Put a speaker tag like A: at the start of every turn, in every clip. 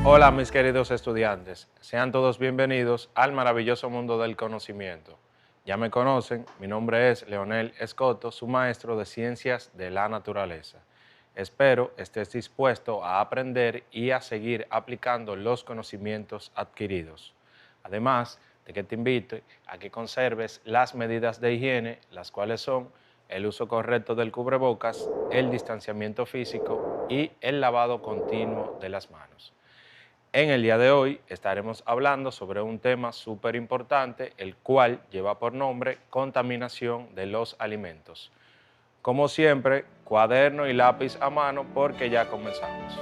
A: Hola mis queridos estudiantes, sean todos bienvenidos al maravilloso mundo del conocimiento. Ya me conocen, mi nombre es Leonel Escoto, su maestro de Ciencias de la Naturaleza. Espero estés dispuesto a aprender y a seguir aplicando los conocimientos adquiridos. Además de que te invito a que conserves las medidas de higiene, las cuales son el uso correcto del cubrebocas, el distanciamiento físico y el lavado continuo de las manos. En el día de hoy estaremos hablando sobre un tema súper importante, el cual lleva por nombre contaminación de los alimentos. Como siempre, cuaderno y lápiz a mano porque ya comenzamos.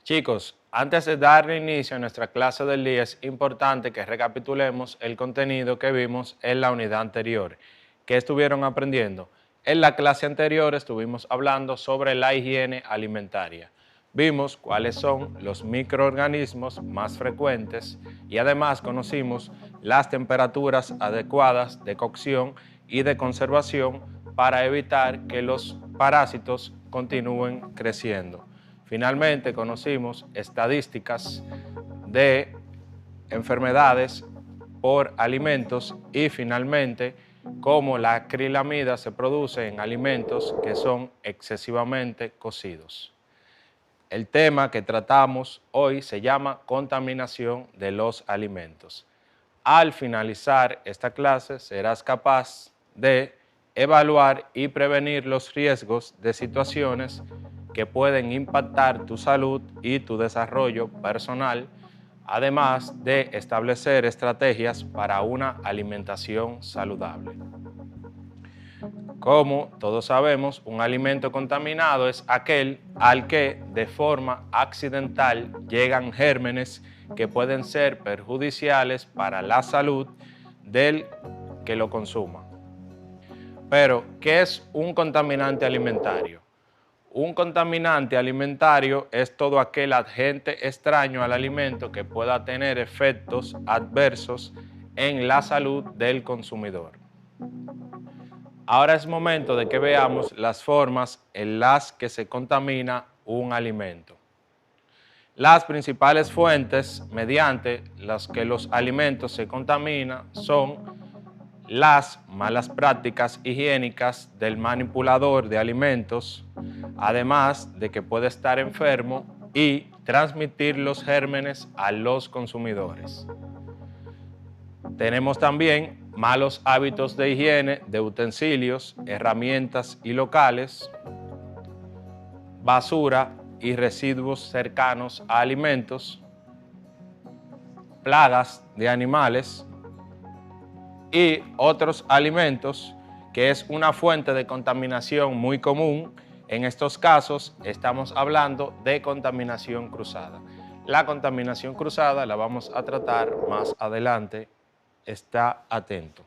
A: Chicos, antes de dar inicio a nuestra clase del día es importante que recapitulemos el contenido que vimos en la unidad anterior. ¿Qué estuvieron aprendiendo? En la clase anterior estuvimos hablando sobre la higiene alimentaria. Vimos cuáles son los microorganismos más frecuentes y además conocimos las temperaturas adecuadas de cocción y de conservación para evitar que los parásitos continúen creciendo. Finalmente conocimos estadísticas de enfermedades por alimentos y finalmente cómo la acrilamida se produce en alimentos que son excesivamente cocidos. El tema que tratamos hoy se llama contaminación de los alimentos. Al finalizar esta clase serás capaz de evaluar y prevenir los riesgos de situaciones que pueden impactar tu salud y tu desarrollo personal, además de establecer estrategias para una alimentación saludable. Como todos sabemos, un alimento contaminado es aquel al que de forma accidental llegan gérmenes que pueden ser perjudiciales para la salud del que lo consuma. Pero, ¿qué es un contaminante alimentario? Un contaminante alimentario es todo aquel agente extraño al alimento que pueda tener efectos adversos en la salud del consumidor. Ahora es momento de que veamos las formas en las que se contamina un alimento. Las principales fuentes mediante las que los alimentos se contaminan son las malas prácticas higiénicas del manipulador de alimentos, además de que puede estar enfermo y transmitir los gérmenes a los consumidores. Tenemos también malos hábitos de higiene de utensilios, herramientas y locales, basura y residuos cercanos a alimentos, plagas de animales y otros alimentos, que es una fuente de contaminación muy común. En estos casos estamos hablando de contaminación cruzada. La contaminación cruzada la vamos a tratar más adelante. Está atento.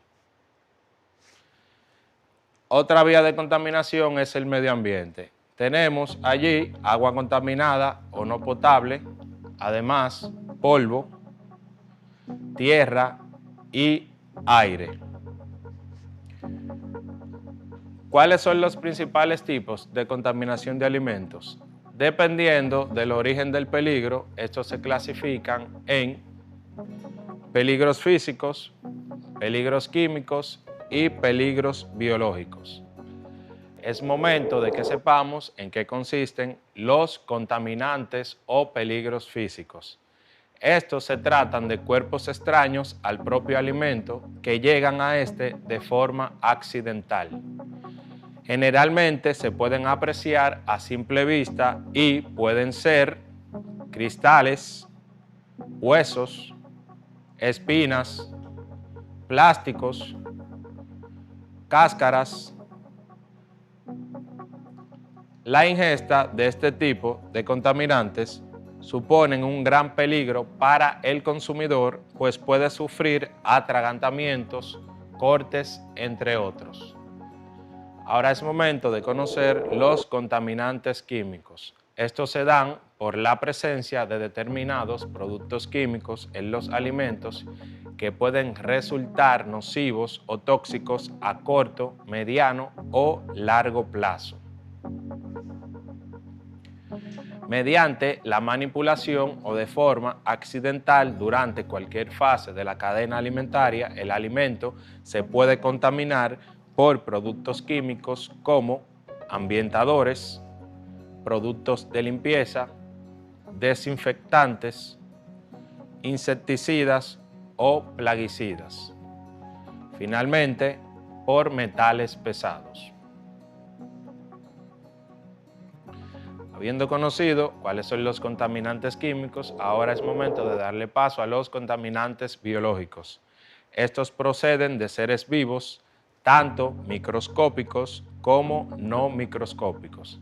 A: Otra vía de contaminación es el medio ambiente. Tenemos allí agua contaminada o no potable, además polvo, tierra y aire. ¿Cuáles son los principales tipos de contaminación de alimentos? Dependiendo del origen del peligro, estos se clasifican en peligros físicos, peligros químicos y peligros biológicos. Es momento de que sepamos en qué consisten los contaminantes o peligros físicos. Estos se tratan de cuerpos extraños al propio alimento que llegan a este de forma accidental. Generalmente se pueden apreciar a simple vista y pueden ser cristales, huesos, espinas, plásticos, cáscaras. La ingesta de este tipo de contaminantes suponen un gran peligro para el consumidor, pues puede sufrir atragantamientos, cortes, entre otros. Ahora es momento de conocer los contaminantes químicos. Estos se dan por la presencia de determinados productos químicos en los alimentos que pueden resultar nocivos o tóxicos a corto, mediano o largo plazo. Mediante la manipulación o de forma accidental durante cualquier fase de la cadena alimentaria, el alimento se puede contaminar por productos químicos como ambientadores, productos de limpieza, desinfectantes, insecticidas o plaguicidas. Finalmente, por metales pesados. Habiendo conocido cuáles son los contaminantes químicos, ahora es momento de darle paso a los contaminantes biológicos. Estos proceden de seres vivos, tanto microscópicos como no microscópicos.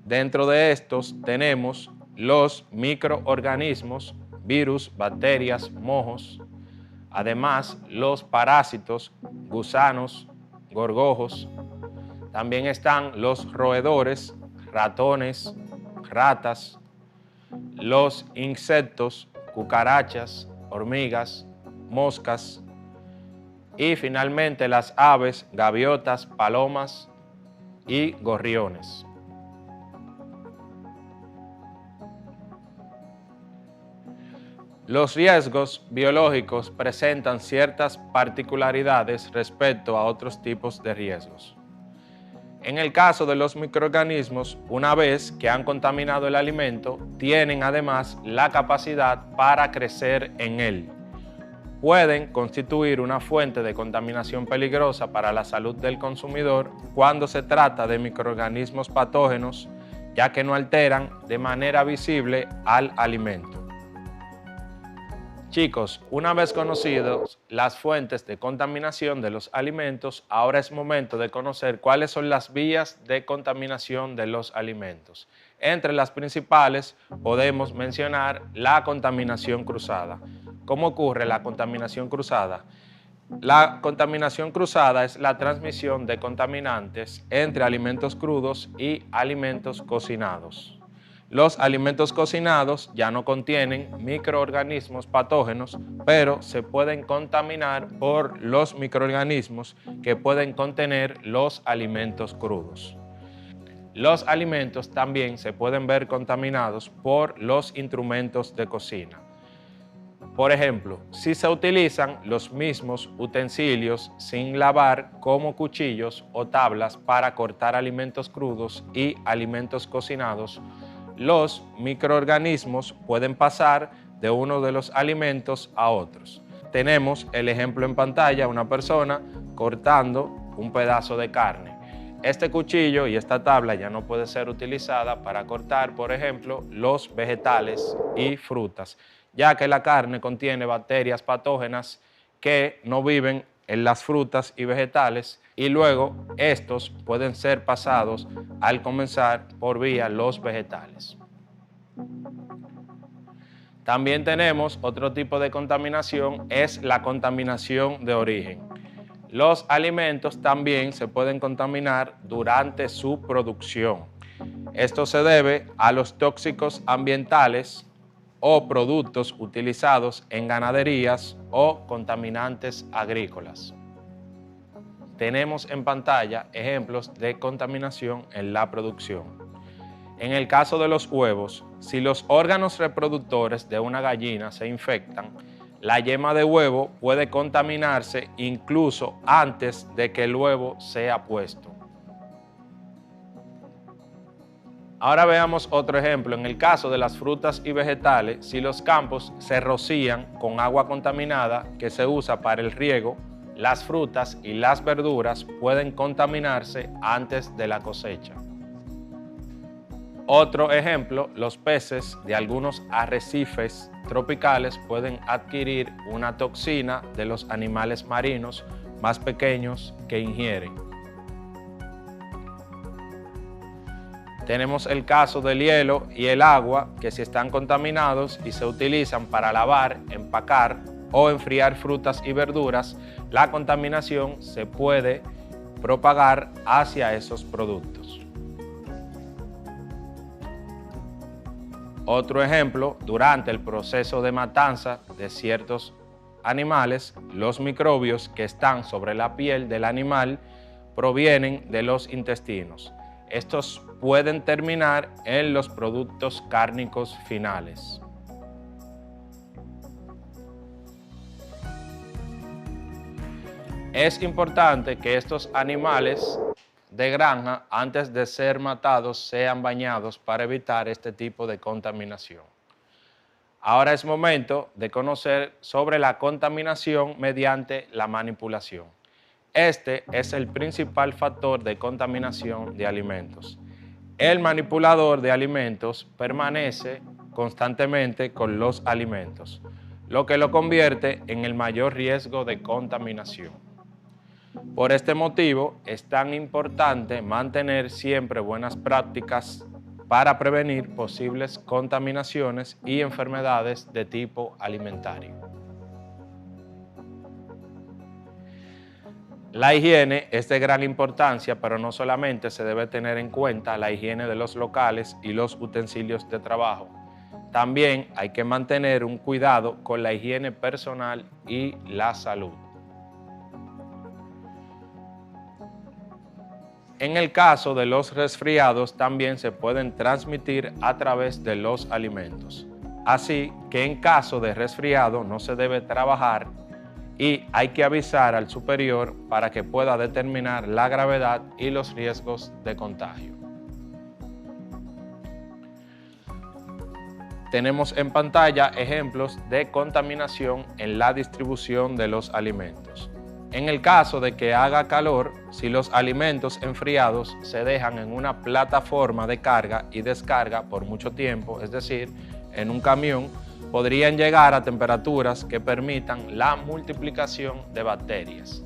A: Dentro de estos tenemos los microorganismos, virus, bacterias, mohos, además los parásitos, gusanos, gorgojos. También están los roedores, ratones, ratas, los insectos, cucarachas, hormigas, moscas y finalmente las aves, gaviotas, palomas y gorriones. Los riesgos biológicos presentan ciertas particularidades respecto a otros tipos de riesgos. En el caso de los microorganismos, una vez que han contaminado el alimento, tienen además la capacidad para crecer en él. Pueden constituir una fuente de contaminación peligrosa para la salud del consumidor cuando se trata de microorganismos patógenos, ya que no alteran de manera visible al alimento. Chicos, una vez conocidos las fuentes de contaminación de los alimentos, ahora es momento de conocer cuáles son las vías de contaminación de los alimentos. Entre las principales podemos mencionar la contaminación cruzada. ¿Cómo ocurre la contaminación cruzada? La contaminación cruzada es la transmisión de contaminantes entre alimentos crudos y alimentos cocinados. Los alimentos cocinados ya no contienen microorganismos patógenos, pero se pueden contaminar por los microorganismos que pueden contener los alimentos crudos. Los alimentos también se pueden ver contaminados por los instrumentos de cocina. Por ejemplo, si se utilizan los mismos utensilios sin lavar como cuchillos o tablas para cortar alimentos crudos y alimentos cocinados, los microorganismos pueden pasar de uno de los alimentos a otros. Tenemos el ejemplo en pantalla, una persona cortando un pedazo de carne. Este cuchillo y esta tabla ya no puede ser utilizada para cortar, por ejemplo, los vegetales y frutas, ya que la carne contiene bacterias patógenas que no viven en las frutas y vegetales y luego estos pueden ser pasados al comenzar por vía los vegetales. También tenemos otro tipo de contaminación, es la contaminación de origen. Los alimentos también se pueden contaminar durante su producción. Esto se debe a los tóxicos ambientales o productos utilizados en ganaderías o contaminantes agrícolas. Tenemos en pantalla ejemplos de contaminación en la producción. En el caso de los huevos, si los órganos reproductores de una gallina se infectan, la yema de huevo puede contaminarse incluso antes de que el huevo sea puesto. Ahora veamos otro ejemplo. En el caso de las frutas y vegetales, si los campos se rocían con agua contaminada que se usa para el riego, las frutas y las verduras pueden contaminarse antes de la cosecha. Otro ejemplo, los peces de algunos arrecifes tropicales pueden adquirir una toxina de los animales marinos más pequeños que ingieren. Tenemos el caso del hielo y el agua que si están contaminados y se utilizan para lavar, empacar o enfriar frutas y verduras, la contaminación se puede propagar hacia esos productos. Otro ejemplo, durante el proceso de matanza de ciertos animales, los microbios que están sobre la piel del animal provienen de los intestinos. Estos pueden terminar en los productos cárnicos finales. Es importante que estos animales de granja, antes de ser matados, sean bañados para evitar este tipo de contaminación. Ahora es momento de conocer sobre la contaminación mediante la manipulación. Este es el principal factor de contaminación de alimentos. El manipulador de alimentos permanece constantemente con los alimentos, lo que lo convierte en el mayor riesgo de contaminación. Por este motivo, es tan importante mantener siempre buenas prácticas para prevenir posibles contaminaciones y enfermedades de tipo alimentario. La higiene es de gran importancia, pero no solamente se debe tener en cuenta la higiene de los locales y los utensilios de trabajo. También hay que mantener un cuidado con la higiene personal y la salud. En el caso de los resfriados, también se pueden transmitir a través de los alimentos. Así que en caso de resfriado no se debe trabajar y hay que avisar al superior para que pueda determinar la gravedad y los riesgos de contagio. Tenemos en pantalla ejemplos de contaminación en la distribución de los alimentos. En el caso de que haga calor, si los alimentos enfriados se dejan en una plataforma de carga y descarga por mucho tiempo, es decir, en un camión, podrían llegar a temperaturas que permitan la multiplicación de bacterias.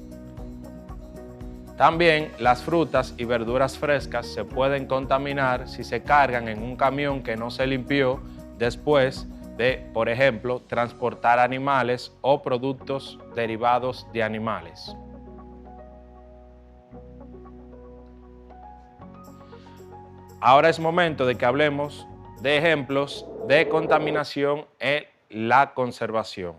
A: También las frutas y verduras frescas se pueden contaminar si se cargan en un camión que no se limpió después de, por ejemplo, transportar animales o productos derivados de animales. Ahora es momento de que hablemos de ejemplos de contaminación en la conservación.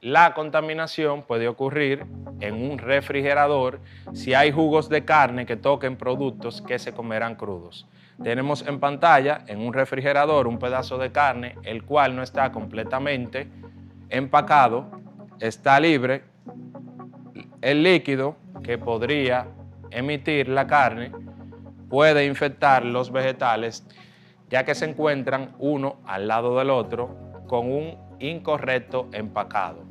A: La contaminación puede ocurrir en un refrigerador si hay jugos de carne que toquen productos que se comerán crudos. Tenemos en pantalla en un refrigerador un pedazo de carne el cual no está completamente empacado, está libre. El líquido que podría emitir la carne puede infectar los vegetales ya que se encuentran uno al lado del otro con un incorrecto empacado.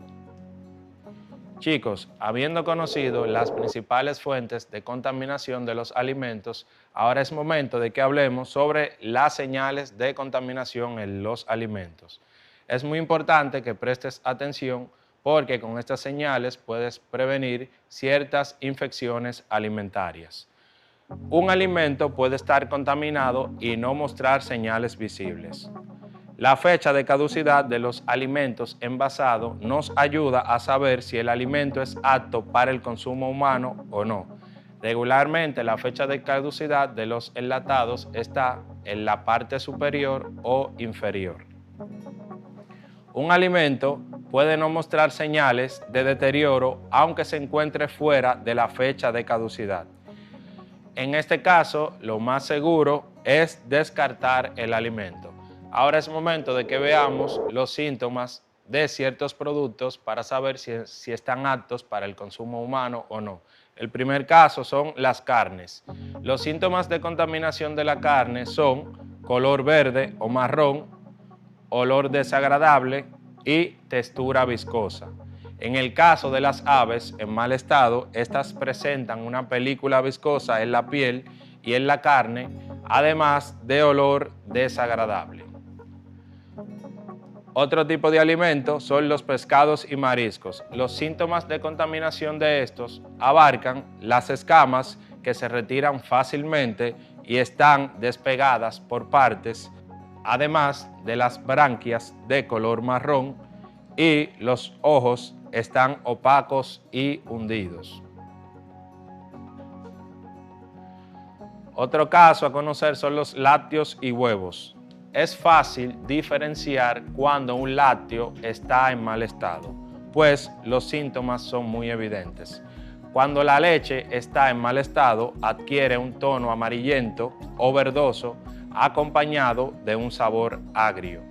A: Chicos, habiendo conocido las principales fuentes de contaminación de los alimentos, ahora es momento de que hablemos sobre las señales de contaminación en los alimentos. Es muy importante que prestes atención porque con estas señales puedes prevenir ciertas infecciones alimentarias. Un alimento puede estar contaminado y no mostrar señales visibles. La fecha de caducidad de los alimentos envasados nos ayuda a saber si el alimento es apto para el consumo humano o no. Regularmente la fecha de caducidad de los enlatados está en la parte superior o inferior. Un alimento puede no mostrar señales de deterioro aunque se encuentre fuera de la fecha de caducidad. En este caso, lo más seguro es descartar el alimento. Ahora es momento de que veamos los síntomas de ciertos productos para saber si están aptos para el consumo humano o no. El primer caso son las carnes. Los síntomas de contaminación de la carne son color verde o marrón, olor desagradable y textura viscosa. En el caso de las aves en mal estado, estas presentan una película viscosa en la piel y en la carne, además de olor desagradable. Otro tipo de alimentos son los pescados y mariscos. Los síntomas de contaminación de estos abarcan las escamas que se retiran fácilmente y están despegadas por partes, además de las branquias de color marrón y los ojos están opacos y hundidos. Otro caso a conocer son los lácteos y huevos. es fácil diferenciar cuando un lácteo está en mal estado, pues los síntomas son muy evidentes. Cuando la leche está en mal estado, adquiere un tono amarillento o verdoso acompañado de un sabor agrio.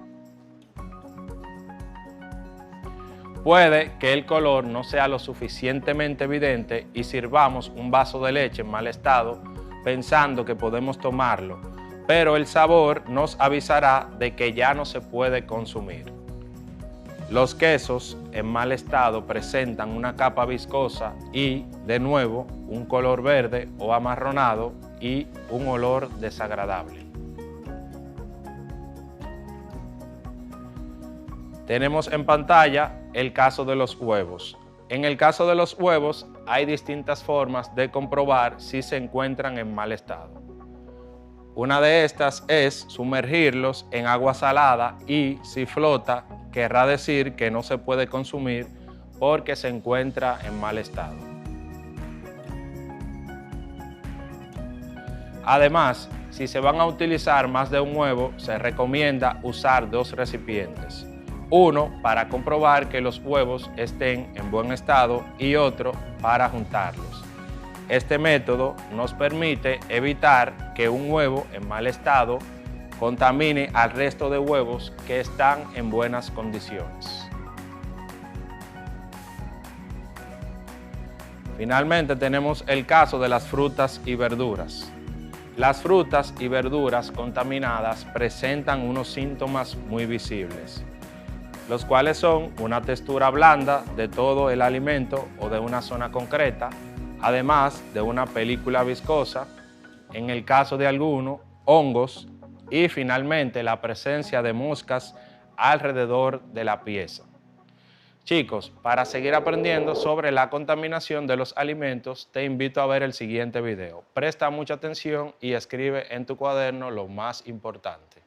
A: Puede que el color no sea lo suficientemente evidente y sirvamos un vaso de leche en mal estado pensando que podemos tomarlo, pero el sabor nos avisará de que ya no se puede consumir. Los quesos en mal estado presentan una capa viscosa y, de nuevo, un color verde o amarronado y un olor desagradable. Tenemos en pantalla el caso de los huevos. En el caso de los huevos hay distintas formas de comprobar si se encuentran en mal estado. Una de estas es sumergirlos en agua salada y, si flota, querrá decir que no se puede consumir porque se encuentra en mal estado. Además, si se van a utilizar más de un huevo, se recomienda usar dos recipientes. Uno para comprobar que los huevos estén en buen estado y otro para juntarlos. Este método nos permite evitar que un huevo en mal estado contamine al resto de huevos que están en buenas condiciones. Finalmente tenemos el caso de las frutas y verduras. Las frutas y verduras contaminadas presentan unos síntomas muy visibles, los cuales son una textura blanda de todo el alimento o de una zona concreta, además de una película viscosa, en el caso de algunos, hongos y finalmente la presencia de moscas alrededor de la pieza. Chicos, para seguir aprendiendo sobre la contaminación de los alimentos, te invito a ver el siguiente video. Presta mucha atención y escribe en tu cuaderno lo más importante.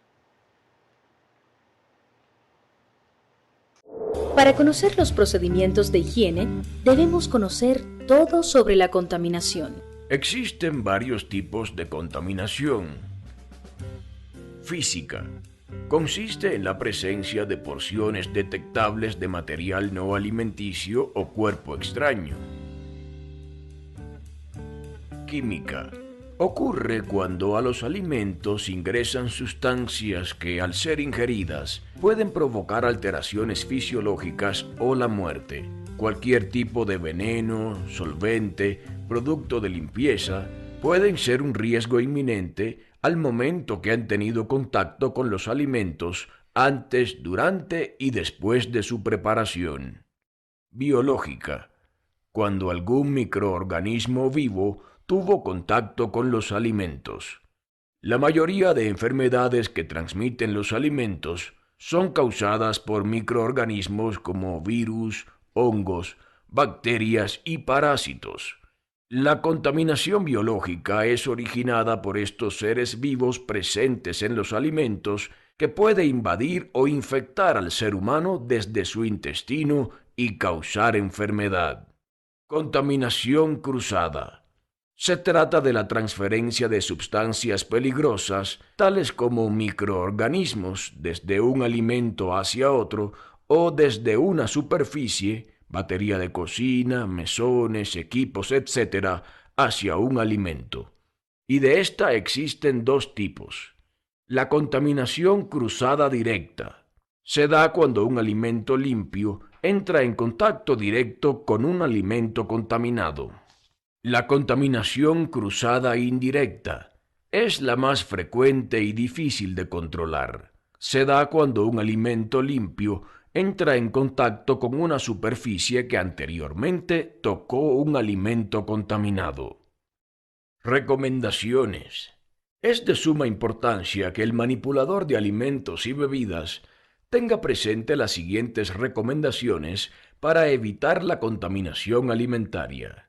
B: Para conocer los procedimientos de higiene, debemos conocer todo sobre la contaminación.
C: Existen varios tipos de contaminación. Física. Consiste en la presencia de porciones detectables de material no alimenticio o cuerpo extraño. Química. Ocurre cuando a los alimentos ingresan sustancias que, al ser ingeridas, pueden provocar alteraciones fisiológicas o la muerte. Cualquier tipo de veneno, solvente, producto de limpieza, pueden ser un riesgo inminente al momento que han tenido contacto con los alimentos antes, durante y después de su preparación. Biológica. Cuando algún microorganismo vivo tuvo contacto con los alimentos. La mayoría de enfermedades que transmiten los alimentos son causadas por microorganismos como virus, hongos, bacterias y parásitos. La contaminación biológica es originada por estos seres vivos presentes en los alimentos que puede invadir o infectar al ser humano desde su intestino y causar enfermedad. Contaminación cruzada. Se trata de la transferencia de sustancias peligrosas, tales como microorganismos, desde un alimento hacia otro o desde una superficie, batería de cocina, mesones, equipos, etc., hacia un alimento. Y de esta existen dos tipos. La contaminación cruzada directa. Se da cuando un alimento limpio entra en contacto directo con un alimento contaminado. La contaminación cruzada indirecta es la más frecuente y difícil de controlar. Se da cuando un alimento limpio entra en contacto con una superficie que anteriormente tocó un alimento contaminado. Recomendaciones. Es de suma importancia que el manipulador de alimentos y bebidas tenga presente las siguientes recomendaciones para evitar la contaminación alimentaria.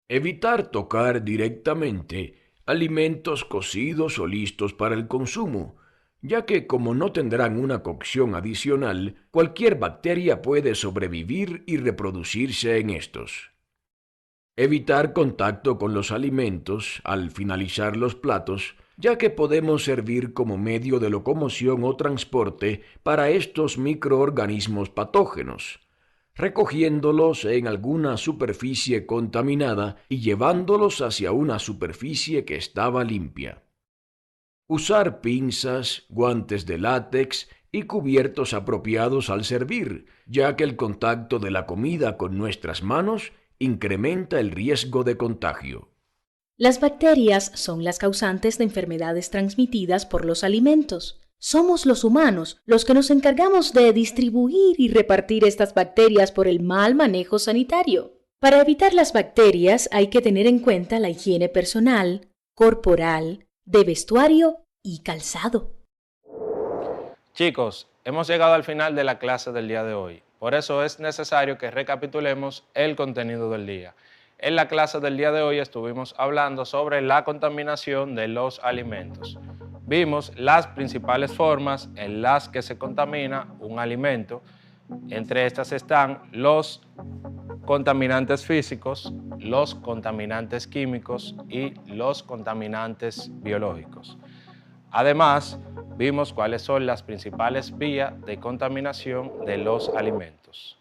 C: Evitar tocar directamente alimentos cocidos o listos para el consumo, ya que como no tendrán una cocción adicional, cualquier bacteria puede sobrevivir y reproducirse en estos. Evitar contacto con los alimentos al finalizar los platos, ya que podemos servir como medio de locomoción o transporte para estos microorganismos patógenos, recogiéndolos en alguna superficie contaminada y llevándolos hacia una superficie que estaba limpia. Usar pinzas, guantes de látex y cubiertos apropiados al servir, ya que el contacto de la comida con nuestras manos incrementa el riesgo de contagio.
B: Las bacterias son las causantes de enfermedades transmitidas por los alimentos. Somos los humanos los que nos encargamos de distribuir y repartir estas bacterias por el mal manejo sanitario. Para evitar las bacterias hay que tener en cuenta la higiene personal, corporal, de vestuario y calzado.
A: Chicos, hemos llegado al final de la clase del día de hoy. Por eso es necesario que recapitulemos el contenido del día. En la clase del día de hoy estuvimos hablando sobre la contaminación de los alimentos. Vimos las principales formas en las que se contamina un alimento. Entre estas están los contaminantes físicos, los contaminantes químicos y los contaminantes biológicos. Además, vimos cuáles son las principales vías de contaminación de los alimentos.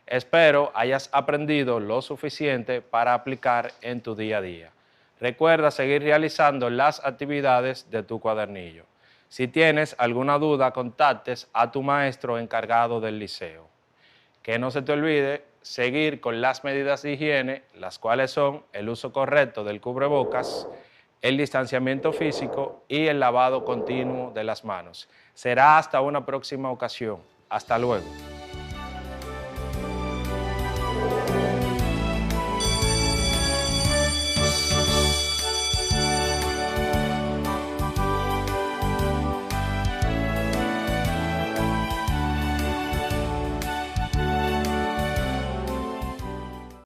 A: Espero hayas aprendido lo suficiente para aplicar en tu día a día. Recuerda seguir realizando las actividades de tu cuadernillo. Si tienes alguna duda, contactes a tu maestro encargado del liceo. Que no se te olvide seguir con las medidas de higiene, las cuales son el uso correcto del cubrebocas, el distanciamiento físico y el lavado continuo de las manos. Será hasta una próxima ocasión. Hasta luego.